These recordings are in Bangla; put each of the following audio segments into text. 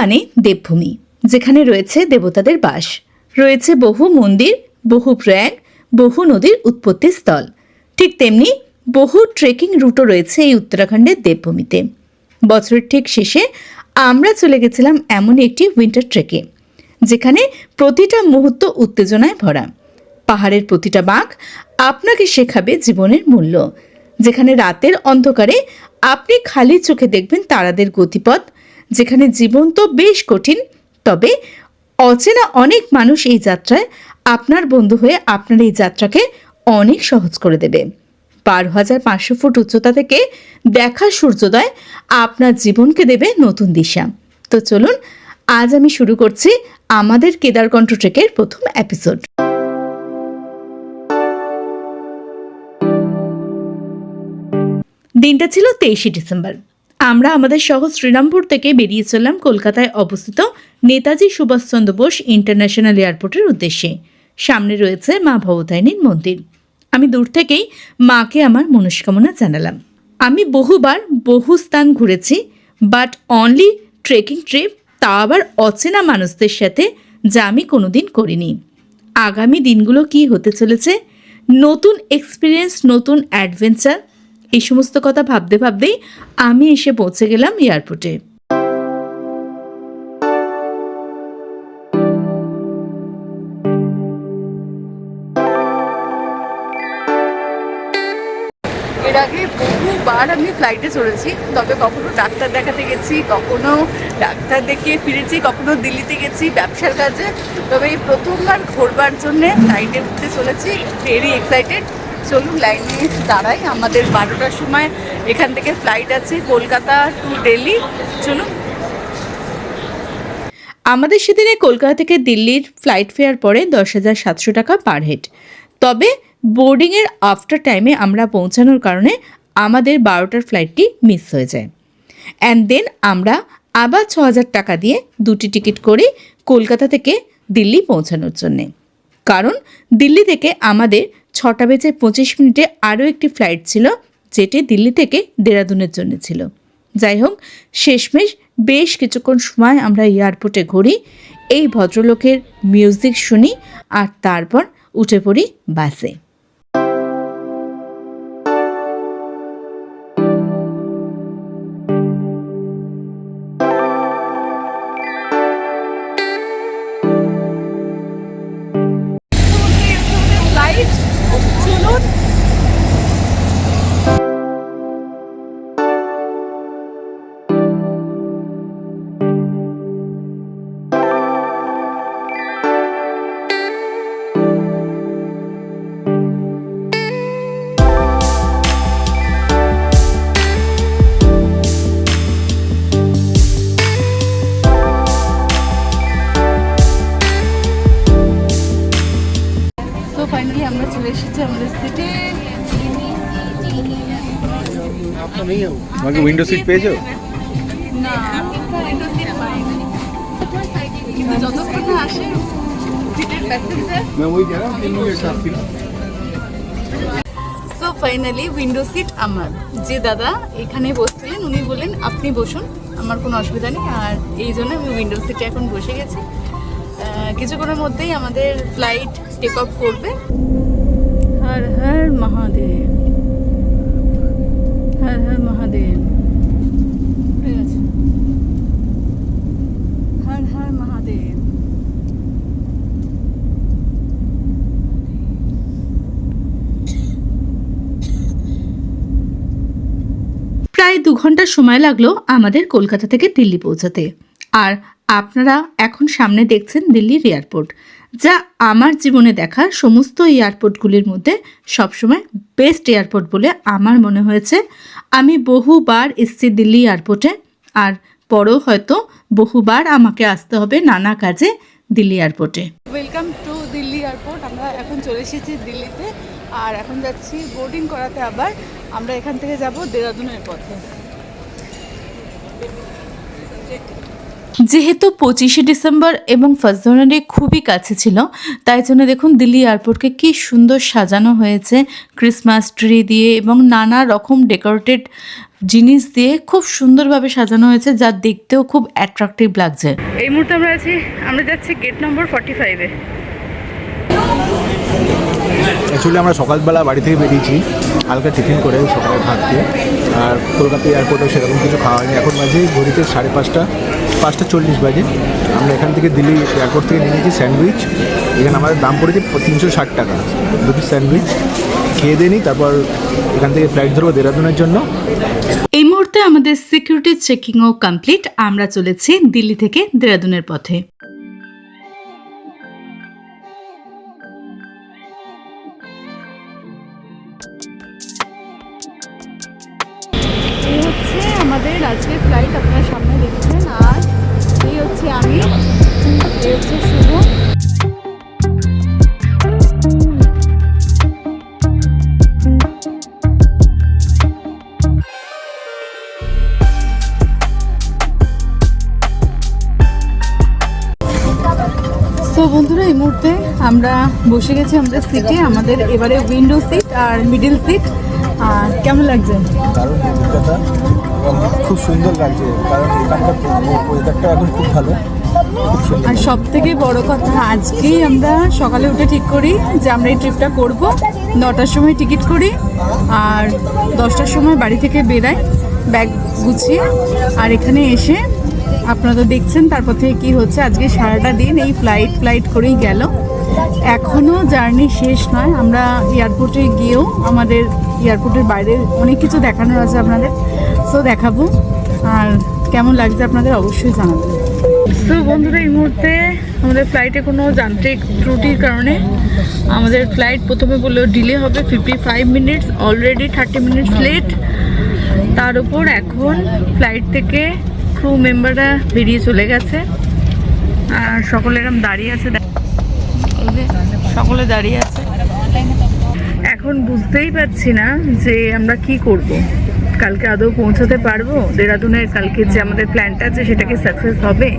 মানে দেবভূমি, যেখানে রয়েছে দেবতাদের বাস, রয়েছে বহু মন্দির, বহু প্রয়াগ, বহু নদীর উৎপত্তি স্থল। ঠিক তেমনি বহু ট্রেকিং রুটও রয়েছে এই উত্তরাখণ্ডের দেবভূমিতে। বছরের ঠিক শেষে আমরা চলে গেছিলাম এমন একটি উইন্টার ট্রেকে, যেখানে প্রতিটা মুহূর্ত উত্তেজনায় ভরা। পাহাড়ের প্রতিটা বাঁক আপনাকে শেখাবে জীবনের মূল্য, যেখানে রাতের অন্ধকারে আপনি খালি চোখে দেখবেন তারাদের গতিপথ, যেখানে জীবন তো বেশ কঠিন, তবে অচেনা অনেক মানুষ এই যাত্রায় আপনার বন্ধু হয়ে আপনার এই যাত্রাকে অনেক সহজ করে দেবে। 12,500 ফুট উচ্চতা থেকে দেখা সূর্যোদয় আপনার জীবনকে দেবে নতুন দিশা। তো চলুন, আজ আমি শুরু করছি আমাদের কেদারকণ্ঠ ট্রেকের প্রথম এপিসোড। দিনটা ছিল 23শে ডিসেম্বর। আমরা আমাদের শহর শ্রীরামপুর থেকে বেরিয়ে চললাম কলকাতায় অবস্থিত নেতাজি সুভাষচন্দ্র বোস ইন্টারন্যাশনাল এয়ারপোর্টের উদ্দেশ্যে। সামনে রয়েছে মা ভবতারিণীর মন্দির। আমি দূর থেকেই মাকে আমার মনস্কামনা জানালাম। আমি বহুবার বহু স্থান ঘুরেছি, বাট অনলি ট্রেকিং ট্রিপ, তা আবার অচেনা মানুষদের সাথে, যা আমি কোনোদিন করিনি। আগামী দিনগুলো কি হতে চলেছে, নতুন এক্সপিরিয়েন্স, নতুন অ্যাডভেঞ্চার, এই সমস্ত কথা ভাবতে ভাবতেই আমি এসে পৌঁছে গেলাম এয়ারপোর্টে। এর আগে বহুবার আমি ফ্লাইটে চড়েছি, তবে কখনো ডাক্তার দেখাতে গেছি, কখনো ডাক্তার দেখিয়ে ফিরেছি, কখনো দিল্লিতে গেছি ব্যবসার কাজে। তবে এই প্রথমবার ঘোরবার জন্যে ফ্লাইটে উঠতে চলেছি, ভেরি এক্সাইটেড। চলুন লাইনে দাঁড়াই, আমাদের 12টার সময় এখান থেকে ফ্লাইট আছে কলকাতা টু দিল্লি। চলুন। আমাদের সেদিনে কলকাতা থেকে দিল্লির ফ্লাইট ফেয়ার পড়ে 10,700 টাকা পার হেড। তবে বোর্ডিংয়ের আফটার টাইমে আমরা পৌঁছানোর কারণে আমাদের 12টার ফ্লাইটটি মিস হয়ে যায়। অ্যান্ড দেন আমরা আবার 6,000 টাকা দিয়ে দুটি টিকিট করি কলকাতা থেকে দিল্লি পৌঁছানোর জন্যে, কারণ দিল্লি থেকে আমাদের 6:25 আরও একটি ফ্লাইট ছিল, যেটি দিল্লি থেকে দেরাদুনের জন্য ছিল। যাই হোক, শেষমেশ বেশ কিছুক্ষণ সময় আমরা এয়ারপোর্টে ঘুরি, এই ভদ্রলোকের মিউজিক শুনি, আর তারপর উঠে পড়ি বাসে। ফাইনালি আমরা চলে এসেছি আমাদের সিটে। তোমাকে উইন্ডো সিট পেয়েছো? না, উইন্ডো সিট পাইনি, কিন্তু যতক্ষণ না আসে সিটের passenger. So finally window seat আমার। যে দাদা এখানে বসছিলেন উনি বললেন আপনি বসুন, আমার কোনো অসুবিধা নেই, আর এই জন্য আমি উইন্ডো সিটে এখন বসে গেছি। কিছুক্ষণের মধ্যেই আমাদের ফ্লাইট টেক অফ করবে। হর হর মহাদেব, হর হর মহাদেব, ঠিক আছে, হর হর মহাদেব। প্রায় 2 ঘন্টা সময় লাগলো আমাদের কলকাতা থেকে দিল্লি পৌঁছাতে। আর আপনারা এখন সামনে দেখছেন দিল্লির এয়ারপোর্ট, যা আমার জীবনে দেখা সমস্ত এয়ারপোর্টগুলির মধ্যে সবসময় বেস্ট এয়ারপোর্ট বলে আমার মনে হয়েছে। আমি বহুবার এসেছি দিল্লি এয়ারপোর্টে, আর পরেও হয়তো বহুবার আমাকে আসতে হবে নানা কাজে দিল্লি এয়ারপোর্টে। Welcome to Delhi airport. আমরা এখন চলে এসেছি দিল্লিতে, আর এখন যাচ্ছি বোর্ডিং করাতে। আবার আমরা এখান থেকে যাব দেরাদুনের পথে। যেহেতু 25শে ডিসেম্বর এবং 1 জানুয়ারি খুবই কাছে ছিল, তাই জন্য দেখুন দিল্লি এয়ারপোর্টকে কি সুন্দর সাজানো হয়েছে ক্রিসমাস ট্রি দিয়ে এবং নানা রকম ডেকোরেটেড জিনিস দিয়ে খুব সুন্দরভাবে সাজানো হয়েছে, যা দেখতেও খুব অ্যাট্রাকটিভ লাগছে। এই মুহূর্তে আমরা যাচ্ছি গেট নম্বর 45-এ। অ্যাকচুয়ালি আমরা সকালবেলা বাড়ি থেকে বেরিয়েছি হালকা টিফিন করে সকালে ভাত খেয়ে, আর কলকাতা এয়ারপোর্টে সেরকম কিছু খাওয়া হয়নি। এখন বাজে ঘড়িতে 5:30 বাজে। আমরা এখান থেকে দিল্লি এয়ারপোর্ট থেকে নিয়েছি স্যান্ডউইচ। এখানে আমাদের দাম পড়েছে 360 টাকা দুটি স্যান্ডউইচ। খেয়ে দিয়ে নিই, তারপর এখান থেকে ফ্লাইট ধরবো দেরাদুনের জন্য। এই মুহূর্তে আমাদের সিকিউরিটি চেকিংও কমপ্লিট। আমরা চলেছি দিল্লি থেকে দেরাদুনের পথে। এই হচ্ছে আমাদের আজকের ফ্লাইট, আপনারা সামনে দেখছেন। আর এই হচ্ছে আমি, এই হচ্ছে শুভ। তো বন্ধুরা, এই মুহূর্তে আমরা বসে গেছি আমাদের সিটে। আমাদের এবারে উইন্ডো সিট আর মিডিল সিট। আর কেমন লাগছে? দারুণ অভিজ্ঞতা এবং খুব সুন্দর লাগছে, কারণ এখানকার ওয়েদারটা এখন খুব ভালো, খুব সুন্দর। আর সব থেকে বড় কথা, আজকেই আমরা সকালে উঠে ঠিক করি যে আমরা এই ট্রিপটা করব। 9টার সময় টিকিট করি আর 10টার সময় বাড়ি থেকে বেরাই ব্যাগ গুছিয়ে। আর এখানে এসে আপনারা তো দেখছেন তারপর থেকে কী হচ্ছে। আজকে সারাটা দিন এই ফ্লাইট করেই গেল। এখনও জার্নি শেষ নয়। আমরা এয়ারপোর্টে গিয়েও আমাদের এয়ারপোর্টের বাইরে অনেক কিছু দেখানোর আছে আপনাদের, সো দেখাবো। আর কেমন লাগছে আপনাদের অবশ্যই জানাবেন। তো বন্ধুরা, এই মুহূর্তে আমাদের ফ্লাইটে কোনো যান্ত্রিক ত্রুটির কারণে আমাদের ফ্লাইট প্রথমে বললো ডিলে হবে 55 মিনিটস, অলরেডি 30 মিনিটস লেট। তার উপর এখন ফ্লাইট থেকে ক্রু মেম্বাররা বেরিয়ে চলে গেছে আর সকলে এরকম দাঁড়িয়ে আছে, সকলে দাঁড়িয়ে আছে। এখন বুঝতেই পারছি না যে আমরা কি করব, কালকে আদৌ পৌঁছাতে পারবো দেরাদুনের। কালকে যে আমাদের প্ল্যানটা আছে সেটা কি সাকসেস হবে?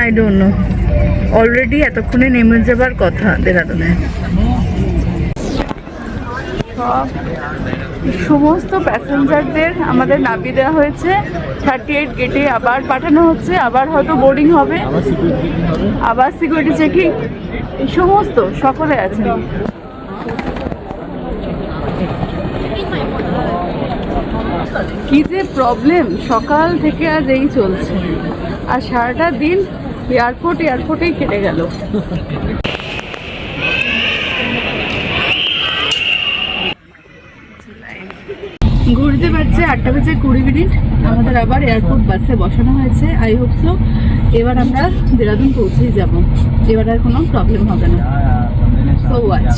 I don't know. অলরেডি এতক্ষণে নেমে যাবার কথা দেরাদুনে। সমস্ত প্যাসেঞ্জারদের আমাদের নামিয়ে দেওয়া হয়েছে 38 গেটে, আবার পাঠানো হচ্ছে, আবার হয়তো বোর্ডিং হবে, আবার সিকিউরিটি চেকিং, এই সমস্ত সকলে আছেন। কি যে প্রবলেম, সকাল থেকে আজ এই চলছে। আর সারাটা দিন এয়ারপোর্টেই কেটে গেল। ঘুরতে পারছে 8:20। আমাদের আবার এয়ারপোর্ট বাসে বসানো হয়েছে। আই হোপ সো এবার আমরা দেরাদুন পৌঁছেই যাব, এবার আর কোনো প্রবলেম হবে না। সো ওয়াচ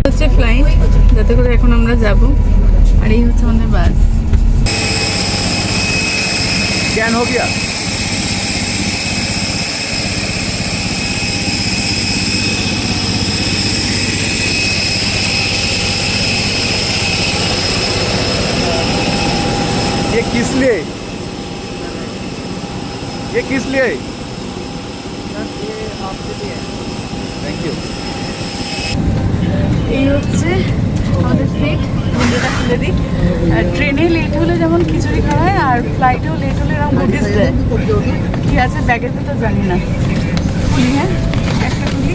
হচ্ছে ফ্লাইট, যাতে করে এখন আমরা যাব। আর এই হচ্ছে আমাদের বাস। স্ক্যান হো গিয়া? ये किस लिए? ये किस लिए? ये आपके लिए। Thank you. এই হচ্ছে আমাদের সিট। উইন্ডোটা খুলে দিই। আর ট্রেনে লেট হলে যেমন খিচুড়ি খাওয়ায়, আর ফ্লাইটেও লেট হলে এরকম গুডিস দেয়। কি আছে ব্যাগের ভিতর জানি না। খুলি, হ্যাঁ একটা খুলি।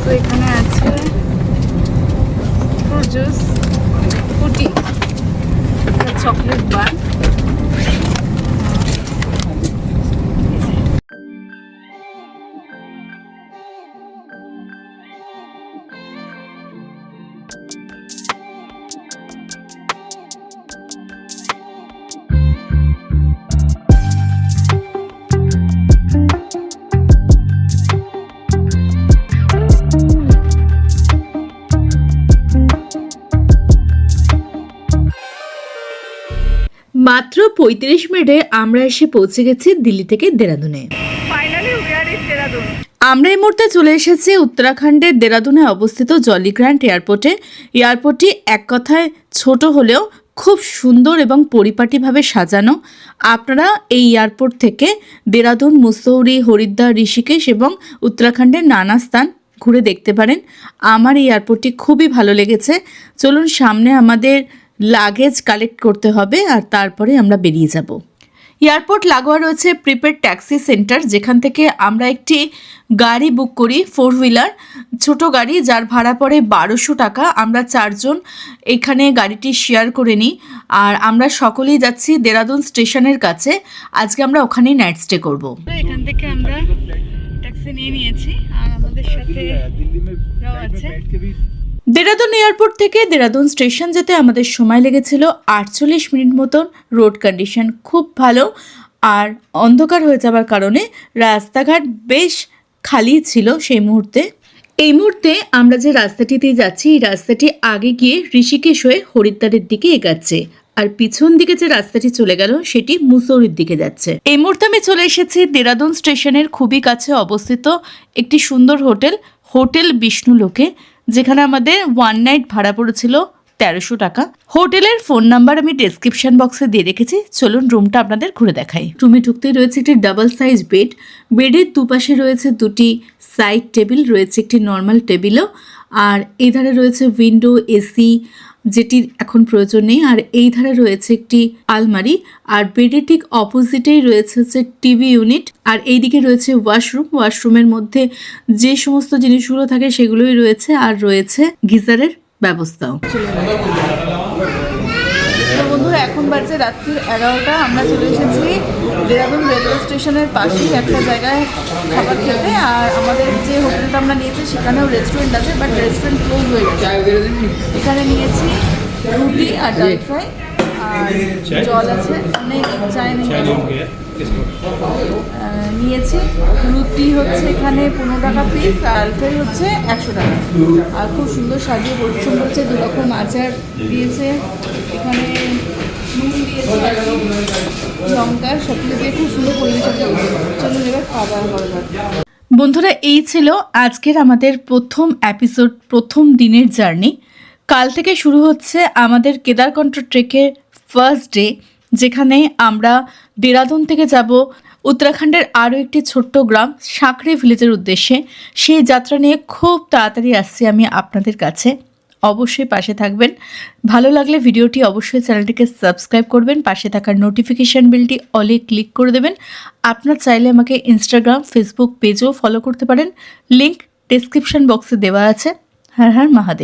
তো এখানে আছে ফ্রুট জুস, ফুটি, চকলেট বার। মাত্র 35 মিনিটে আমরা এসে পৌঁছে গেছি দিল্লি থেকে দেরাদুনে। আমরা এই মুহূর্তে চলে এসেছি উত্তরাখণ্ডের দেরাদুনে অবস্থিত জলি গ্র্যান্ট এয়ারপোর্টে। এয়ারপোর্টটি এক কথায় ছোট হলেও খুব সুন্দর এবং পরিপাটিভাবে সাজানো। আপনারা এই এয়ারপোর্ট থেকে দেরাদুন, মুসৌরি, হরিদ্বার, ঋষিকেশ এবং উত্তরাখণ্ডের নানা স্থান ঘুরে দেখতে পারেন। আমার এই এয়ারপোর্টটি খুবই ভালো লেগেছে। চলুন, সামনে আমাদের লাগেজ কালেক্ট করতে হবে আর তারপরে আমরা বেরিয়ে যাব। এয়ারপোর্ট লাগোয়া রয়েছে প্রিপেড ট্যাক্সি সেন্টার, যেখান থেকে আমরা একটি গাড়ি বুক করি, 4 হুইলার ছোট গাড়ি, যার ভাড়া পড়ে 1200 টাকা। আমরা 4 জন এখানে গাড়িটি শেয়ার করে নিই আর আমরা সকলেই যাচ্ছি দেরাদুন স্টেশনের কাছে। আজকে আমরা ওখানেই নাইট স্টে করব। এখান থেকে আমরা ট্যাক্সি নিয়ে নিয়েছি আর আমাদের সাথে আছে। দেরাদুন এয়ারপোর্ট থেকে দেরাদুন স্টেশন যেতে আমাদের সময় লেগেছিল 48 মিনিট মতন। রোড কন্ডিশন খুব ভালো আর অন্ধকার হয়ে যাওয়ার কারণে রাস্তাঘাট বেশ খালি ছিল সেই মুহূর্তে। এই মুহূর্তে আমরা যে রাস্তাটিতে যাচ্ছি, এই রাস্তাটি আগে গিয়ে ঋষিকেশ হয়ে হরিদ্বারের দিকে এগাচ্ছে আর পিছন দিকে যে রাস্তাটি চলে গেল সেটি মুসৌরির দিকে যাচ্ছে। এই মুহূর্তে আমি চলে এসেছি দেরাদুন স্টেশনের খুবই কাছে অবস্থিত একটি সুন্দর হোটেল বিষ্ণুলোকে, যেখানে আমাদের 1 নাইট ভাড়া পড়েছিল 1300 টাকা। হোটেলের ফোন নাম্বার আমি ডেসক্রিপশন বক্সে দিয়ে রেখেছি। চলুন রুমটা আপনাদের ঘুরে দেখাই। রুমে ঢুকতে রয়েছে একটি ডাবল সাইজ বেড। বেডের দুপাশে রয়েছে দুটি সাইড টেবিল, রয়েছে একটি নর্মাল টেবিলও, আর এই ধারে রয়েছে উইন্ডো, এসি, যেটির এখন প্রয়োজন নেই। আর এই ধারে রয়েছে একটি আলমারি, আর বেডের ঠিক অপোজিটেই রয়েছে হচ্ছে টিভি ইউনিট, আর এইদিকে রয়েছে ওয়াশরুমের মধ্যে যে সমস্ত জিনিসগুলো থাকে সেগুলোই রয়েছে, আর রয়েছে গিজারের ব্যবস্থাও। বন্ধুরা, এখন বাজে রাত্রির 11টা। আমরা চলে এসেছি দেরাদুন রেলওয়ে স্টেশনের পাশেই একটা জায়গায় খাবার খেতে। আর আমাদের যে হোটেলটা আমরা নিয়েছি সেখানেও রেস্টুরেন্ট আছে, বাট রেস্টুরেন্ট ক্লোজ হয়ে গেছে। এখানে নিয়েছি রুটি আর ডাল ফ্রাই আর জল আছে, অনেক চাই নেই। নিয়েছি রুটি হচ্ছে এখানে 15 টাকা পিস, আর ডাল ফ্রাই হচ্ছে 100 টাকা। আর খুব সুন্দর সাজিয়ে পরিচ্ছন্ন হচ্ছে, 2 রকম আচার দিয়েছে, এখানে নুন দিয়েছে, লঙ্কা, সব কিছু দিয়ে খুব সুন্দর পরিবেশন করেছে। চলুন এবার খাওয়া দাওয়া করা যাক। বন্ধুরা, এই ছিল আজকের আমাদের প্রথম এপিসোড, প্রথম দিনের জার্নি। কাল থেকে শুরু হচ্ছে আমাদের কেদারকণ্ঠ ট্রেকের ফার্স্ট ডে, যেখানে আমরা দেরাদুন থেকে যাব উত্তরাখণ্ডের আরও একটি ছোট্ট গ্রাম সাঁকড়ে ভিলেজের উদ্দেশ্যে। সেই যাত্রা নিয়ে খুব তাড়াতাড়ি আসছি আমি আপনাদের কাছে। অবশ্যই পাশে থাকবেন। ভালো লাগলে ভিডিওটি অবশ্যই চ্যানেলটিকে সাবস্ক্রাইব করবেন, পাশে থাকার নোটিফিকেশান বেলটি অলে ক্লিক করে দেবেন। আপনার চাইলে আমাকে ইনস্টাগ্রাম, ফেসবুক পেজেও ফলো করতে পারেন, লিঙ্ক ডেসক্রিপশন বক্সে দেওয়া আছে। হর হর মহাদেব।